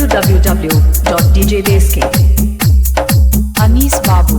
www.djdesk Anees बाबू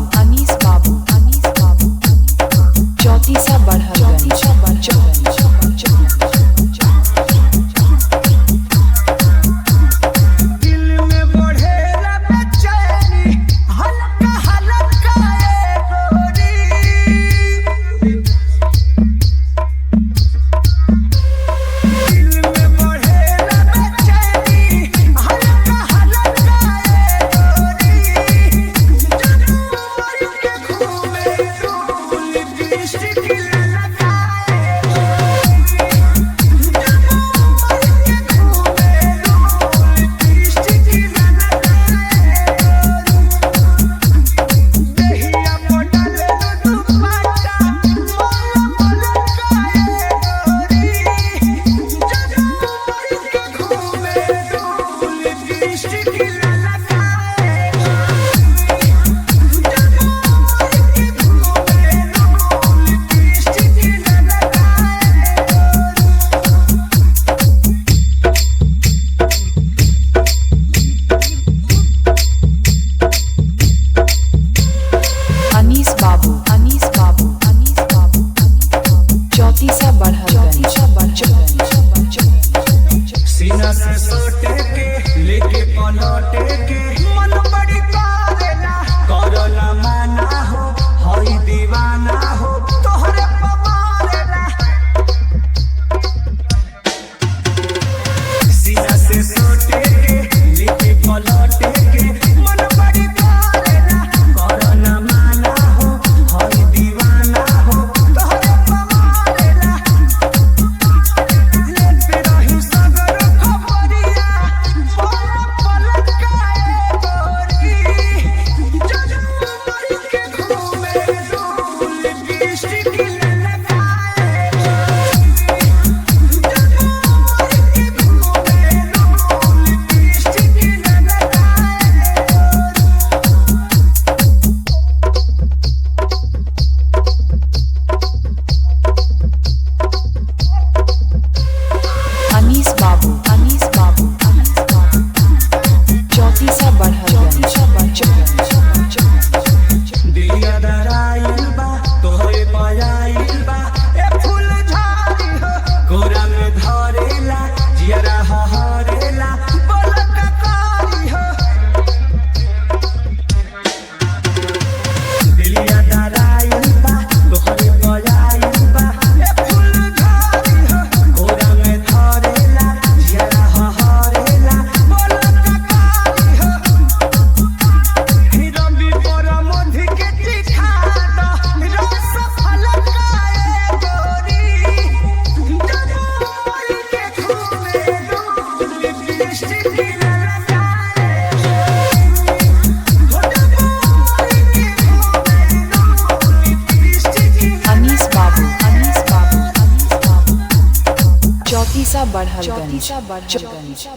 चौतीसा बढ़लगंज सीना से सोटे के लेके पलटे के मन बड़ी करेला करना माना हो हई दीवाना हो तोहरे पवारेला सीना से सोटे के लेके पलटे के मन बड़ी करेला करना माना हो हई दीवाना हो तोहरे पवारेला लेते रही सगर चौतीसा बढ़लगंज